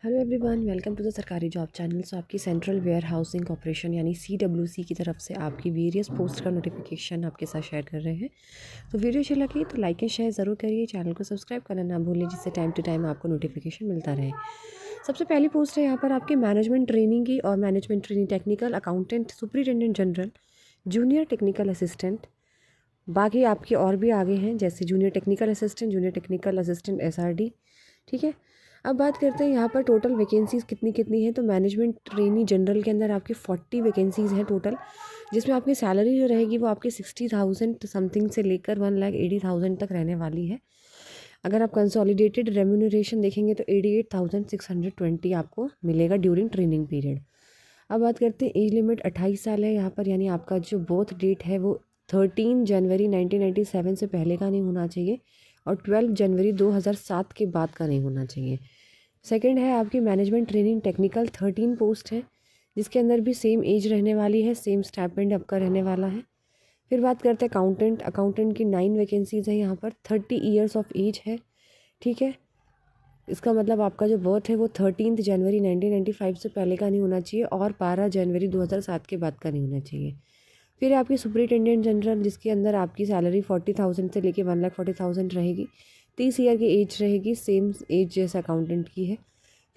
Hello everyone, welcome to the सरकारी job channel. So आपकी central warehousing corporation यानी CWC की तरफ से आपकी वेरियस पोस्ट का नोटिफिकेशन आपके साथ शेयर कर रहे हैं। तो वीडियो अच्छी लगी तो लाइक एंड शेयर ज़रूर करिए, चैनल को सब्सक्राइब करना ना भूलिए, जिससे टाइम टू टाइम आपको नोटिफिकेशन मिलता रहे। सबसे पहली पोस्ट है यहाँ पर आपकी मैनेजमेंट ट्रेनिंग की, और management training technical accountant, superintendent general, junior technical assistant. बाकी आपके और भी आगे हैं, जैसे junior technical assistant, junior technical assistant SRD। ठीक है, अब बात करते हैं यहाँ पर टोटल वैकेंसीज़ कितनी कितनी है। तो मैनेजमेंट ट्रेनी जनरल के अंदर आपकी 40 वैकेंसीज़ हैं टोटल, जिसमें आपकी सैलरी जो रहेगी वो आपकी 60,000 समथिंग से लेकर 1,80,000 तक रहने वाली है। अगर आप कंसोलिडेटेड रेम्यूनरेशन देखेंगे तो 88,620 आपको मिलेगा ड्यूरिंग ट्रेनिंग पीरियड। अब बात करते हैं, एज लिमिट 28 साल है यहाँ पर, यानी आपका जो बर्थ डेट है वो 13 जनवरी 1997 से पहले का नहीं होना चाहिए और 12 जनवरी 2007 के बाद का नहीं होना चाहिए। सेकंड है आपकी मैनेजमेंट ट्रेनिंग टेक्निकल, 13 पोस्ट है, जिसके अंदर भी सेम एज रहने वाली है, सेम स्टाइपेंड आपका रहने वाला है। फिर बात करते हैं अकाउंटेंट। अकाउंटेंट की 9 वैकेंसीज़ है यहाँ पर, 30 ईयर्स ऑफ एज है। ठीक है, इसका मतलब आपका जो बर्थ है वो 13 जनवरी 1995 से पहले का नहीं होना चाहिए और 12 जनवरी 2007 के बाद का नहीं होना चाहिए। फिर आपकी सुपरिटेंडेंट जनरल, जिसके अंदर आपकी सैलरी 40,000 से लेके 1,40,000 रहेगी, 30 ईयर की एज रहेगी, सेम एज जैसे अकाउंटेंट की है।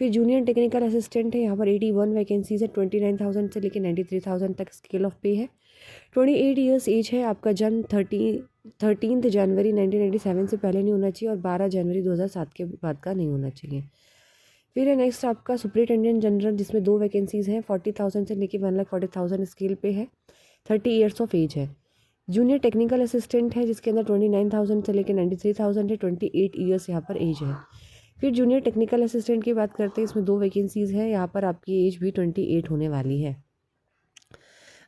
फिर जूनियर टेक्निकल असिस्टेंट है, यहाँ पर 81 वैकेंसीज है, 29,000 से लेके 93,000 तक स्केल ऑफ पे है। 28 ईयर्स एज है, आपका जन्म 13 जनवरी 1997 से पहले नहीं होना चाहिए और 12 जनवरी 2007 के बाद का नहीं होना चाहिए। फिर है नेक्स्ट आपका सुपरिटेंडेंट जनरल, जिसमें 2 वैकेंसीज़ हैं, 40,000 से लेके 1,40,000 स्केल पे है, 30 ईयर्स ऑफ एज है। जूनियर टेक्निकल असिस्टेंट है, जिसके अंदर 29,000 से लेकर 93,000 है, 28 ईयर्स यहाँ पर एज है। फिर जूनियर टेक्निकल असिस्टेंट की बात करते हैं, इसमें 2 वैकेंसीज़ है, यहाँ पर आपकी एज भी 28 होने वाली है।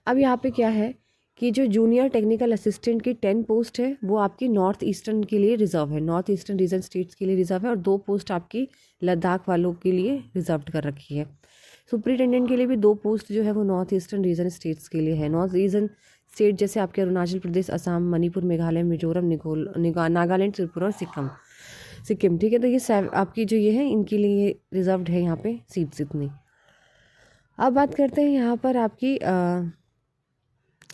अब यहाँ पे क्या है कि जो जूनियर टेक्निकल असिस्टेंट की 10 पोस्ट है वो आपकी नॉर्थ ईस्टर्न के लिए रिजर्व है, नॉर्थ ईस्टर्न रीजन स्टेट्स के लिए रिजर्व है, और 2 पोस्ट आपकी लद्दाख वालों के लिए रिजर्व कर रखी है। सुपरिटेंडेंट के लिए भी 2 पोस्ट जो है वो नॉर्थ ईस्टर्न रीजन स्टेट्स के लिए है। नॉर्थ रीजन स्टेट जैसे आपके अरुणाचल प्रदेश, असम, मणिपुर, मेघालय, मिजोरम, नागालैंड, त्रिपुरा और सिक्किम। ठीक है, तो ये आपकी जो ये है इनके लिए रिजर्व्ड है यहाँ पे सीट्स इतनी। अब बात करते हैं यहाँ पर आपकी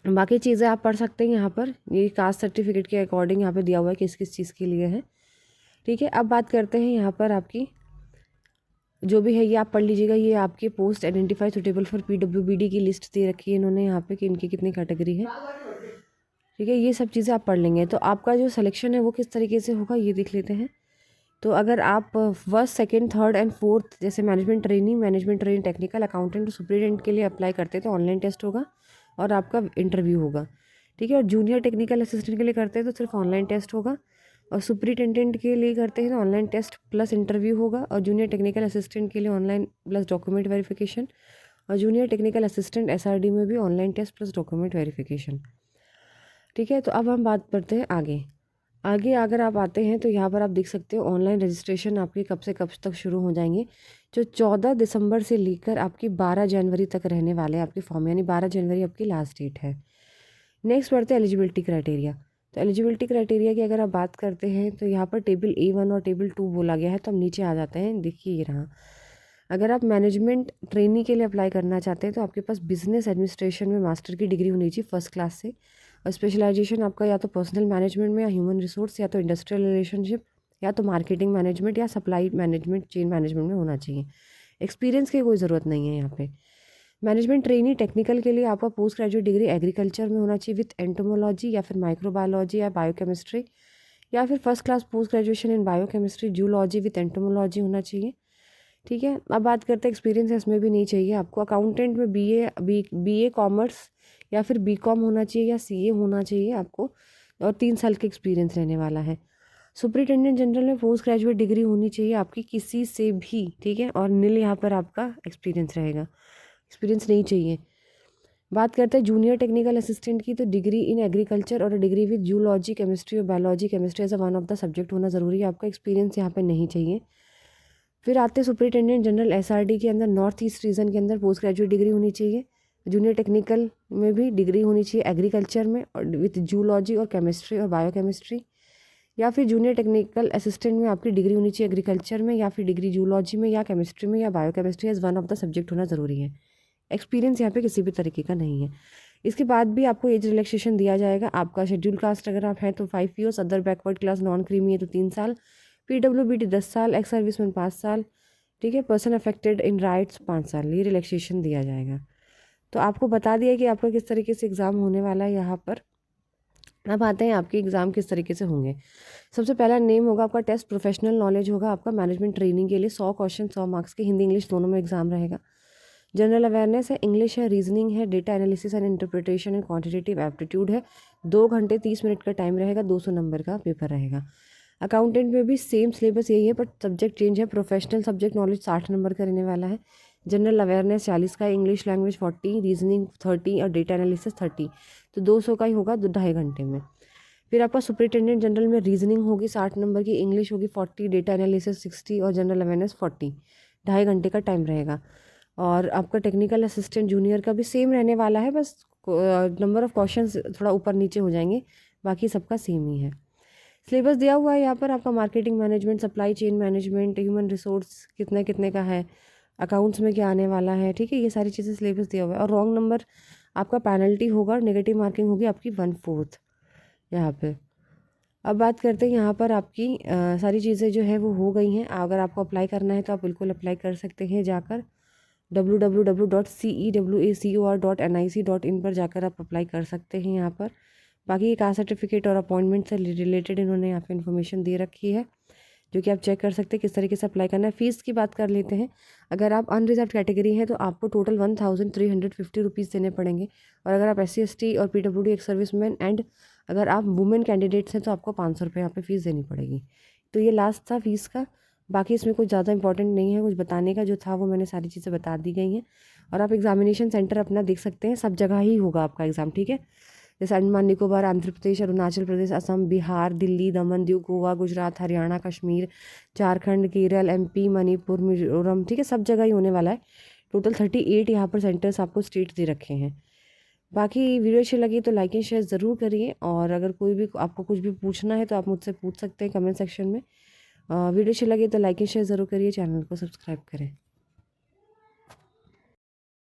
बाकी चीज़ें आप पढ़ सकते हैं यहाँ पर, ये कास्ट सर्टिफिकेट के अकॉर्डिंग यहाँ पे दिया हुआ है किस किस चीज़ के लिए है। ठीक है, अब बात करते हैं यहाँ पर आपकी जो भी है ये आप पढ़ लीजिएगा। ये आपके post identify suitable for PWBD की लिस्ट दे रखी है इन्होंने यहाँ पे कि इनकी कितनी कैटेगरी है। ठीक है, ये सब चीज़ें आप पढ़ लेंगे। तो आपका जो सिलेक्शन है वो किस तरीके से होगा ये देख लेते हैं। तो अगर आप first, second, third and fourth जैसे management training technical accountant, superintendent के लिए अप्लाई करते हैं तो ऑनलाइन टेस्ट होगा और आपका इंटरव्यू होगा। ठीक है, और जूनियर टेक्निकल असिस्टेंट के लिए करते हैं तो सिर्फ ऑनलाइन टेस्ट होगा, और सुपरिटेंडेंट के लिए करते हैं तो ऑनलाइन टेस्ट प्लस इंटरव्यू होगा, और जूनियर टेक्निकल असिस्टेंट के लिए ऑनलाइन प्लस डॉक्यूमेंट वेरिफिकेशन, और जूनियर टेक्निकल असिस्टेंट SRD में भी online test plus document verification. ठीक है, तो अब हम बात करते हैं आगे अगर आप आते हैं तो यहाँ पर आप देख सकते हो ऑनलाइन रजिस्ट्रेशन आपके कब से कब तक शुरू हो जाएंगे। जो 14 दिसंबर से लेकर आपकी 12 जनवरी तक रहने वाले आपके फॉर्म, यानी 12 जनवरी आपकी लास्ट डेट है। नेक्स्ट बढ़ते हैं एलिजिबिलिटी क्राइटेरिया। तो एलिजिबिलिटी क्राइटेरिया की अगर आप बात करते हैं तो यहाँ पर टेबल A1 और टेबल 2 बोला गया है, तो हम नीचे आ जाते हैं। देखिए ये रहा, अगर आप मैनेजमेंट ट्रेनी के लिए अप्लाई करना चाहते हैं तो आपके पास बिजनेस एडमिनिस्ट्रेशन में मास्टर की डिग्री होनी चाहिए फर्स्ट क्लास से, और स्पेशलाइजेशन आपका या तो पर्सनल मैनेजमेंट में, या ह्यूमन रिसोर्स, या तो इंडस्ट्रियल रिलेशनशिप, या तो मार्केटिंग मैनेजमेंट या सप्लाई मैनेजमेंट, चेन मैनेजमेंट में होना चाहिए। एक्सपीरियंस की कोई ज़रूरत नहीं है यहाँ पे। मैनेजमेंट ट्रेनी टेक्निकल के लिए आपका पोस्ट ग्रेजुएट डिग्री एग्रीकल्चर में होना चाहिए विथ एंटोमोलॉजी या फिर माइक्रोबायोलॉजी या बायोकेमिस्ट्री, या फिर first class post graduation in biochemistry zoology with entomology होना चाहिए। ठीक है, अब बात करते हैं एक्सपीरियंस, इसमें भी नहीं चाहिए आपको। अकाउंटेंट में BA कॉमर्स या फिर BCom होना चाहिए या CA होना चाहिए आपको, और 3 साल का एक्सपीरियंस रहने वाला है। सुपरिटेंडेंट जनरल में पोस्ट ग्रेजुएट डिग्री होनी चाहिए आपकी किसी से भी। ठीक है, और नील यहाँ पर आपका एक्सपीरियंस रहेगा, एक्सपीरियंस नहीं चाहिए। बात करते हैं जूनियर टेक्निकल असिस्टेंट की, तो डिग्री इन एग्रीकल्चर और डिग्री विद जूलॉजी केमिस्ट्री और biology chemistry as a one of the subject होना ज़रूरी है आपका, एक्सपीरियंस यहाँ पर नहीं चाहिए। फिर आते हैं सुपरिटेंडेंट जनरल SRD के अंदर, नॉर्थ ईस्ट रीजन के अंदर पोस्ट ग्रेजुएट डिग्री होनी चाहिए। जूनियर टेक्निकल में भी डिग्री होनी चाहिए एग्रीकल्चर में और विथ जूलॉजी और केमिस्ट्री और बायोकेमिस्ट्री, या फिर जूनियर टेक्निकल असिस्टेंट में आपकी डिग्री होनी चाहिए एग्रीकल्चर में, या फिर डिग्री जूलॉजी में या केमिस्ट्री में या biochemistry as one of the subject होना ज़रूरी है। एक्सपीरियंस यहाँ पे किसी भी तरीके का नहीं है। इसके बाद भी आपको एज रिलैक्सेशन दिया जाएगा। आपका शेड्यूल कास्ट अगर आप हैं तो 5 years, other backward class non creamy है तो 3 साल, PWBD 10 साल, एक्स सर्विसमैन 5 साल, ठीक है, पर्सन अफेक्टेड इन राइट्स 5 साल, ये रिलैक्सेशन दिया जाएगा। तो आपको बता दिया कि आपका किस तरीके से एग्ज़ाम होने वाला है यहाँ पर। अब आते हैं आपके एग्ज़ाम किस तरीके से होंगे। सबसे पहला नेम होगा आपका टेस्ट, प्रोफेशनल नॉलेज होगा आपका मैनेजमेंट ट्रेनिंग के लिए 100 क्वेश्चन 100 मार्क्स के, हिंदी इंग्लिश दोनों में एग्जाम रहेगा। जनरल अवेयरनेस है, इंग्लिश है, रीजनिंग है, data analysis and interpretation and quantitative aptitude है। 2 घंटे 30 मिनट का टाइम रहेगा, 200 नंबर का पेपर रहेगा। अकाउंटेंट में भी सेम सिलेबस यही है, बट सब्जेक्ट चेंज है। प्रोफेशनल सब्जेक्ट नॉलेज 60 नंबर का रहने वाला है, जनरल अवेयरनेस 40 का, इंग्लिश लैंग्वेज 40, रीजनिंग 30 और डेटा एनालिसिस 30, तो 200 का ही होगा 2.5 घंटे में। फिर आपका सुपरिटेंडेंट जनरल में रीजनिंग होगी 60 नंबर की, इंग्लिश होगी 40, डेटा एनालिसिस 60 और जनरल अवेयरनेस 40, 2.5 घंटे का टाइम रहेगा। और आपका टेक्निकल असिस्टेंट जूनियर का भी सेम रहने वाला है, बस नंबर ऑफ़ क्वेश्चंस थोड़ा ऊपर नीचे हो जाएंगे, बाकी सबका सेम ही है। सिलेबस दिया हुआ है यहाँ पर आपका marketing management, supply chain management, human resource कितने कितने का है, अकाउंट्स में क्या आने वाला है, ठीक है, ये सारी चीज़ें सिलेबस दिया हुआ है। और रॉन्ग नंबर आपका पेनल्टी होगा, नेगेटिव मार्किंग होगी आपकी 1/4 यहाँ पे। अब बात करते हैं यहाँ पर आपकी सारी चीज़ें जो है वो हो गई हैं। अगर आपको अप्लाई करना है तो आप बिल्कुल अप्लाई कर सकते हैं जाकर www.cewacor.nic.in पर जाकर आप अप्लाई कर सकते हैं यहाँ पर। बाकी कास्ट सर्टिफिकेट और अपॉइंटमेंट से रिलेटेड इन्होंने यहाँ पे इन्फॉर्मेशन दे रखी है, जो कि आप चेक कर सकते हैं किस तरीके से अप्लाई करना है। फ़ीस की बात कर लेते हैं। अगर आप अनरिजर्व कैटेगरी हैं तो आपको टोटल 1350 रुपीज़ देने पड़ेंगे, और अगर आप SC ST और PWD एक्स सर्विसमैन एंड अगर आप वुमेन कैंडिडेट्स हैं तो आपको 500 रुपये यहाँ पे फ़ीस देनी पड़ेगी। तो ये लास्ट था फ़ीस का। बाकी इसमें कुछ ज़्यादा इंपॉर्टेंट नहीं है, कुछ बताने का जो था वो मैंने सारी चीज़ें बता दी गई हैं। और आप एग्जामिनेशन सेंटर अपना देख सकते हैं, सब जगह ही होगा आपका एग्ज़ाम, ठीक है। जैसे अंडमान निकोबार, आंध्र प्रदेश, अरुणाचल प्रदेश, असम, बिहार, दिल्ली, दमन दीव, गोवा, गुजरात, हरियाणा, कश्मीर, झारखंड, केरल, MP, मणिपुर, मिजोरम, ठीक है, सब जगह ही होने वाला है। टोटल 38 यहाँ पर सेंटर्स आपको स्टेट दे रखे हैं। बाकी वीडियो अच्छी लगी तो लाइक एंड शेयर ज़रूर करिए, और अगर कोई भी आपको कुछ भी पूछना है तो आप मुझसे पूछ सकते हैं कमेंट सेक्शन में। वीडियो अच्छी लगी तो लाइक एंड शेयर ज़रूर करिए, चैनल को सब्सक्राइब करें।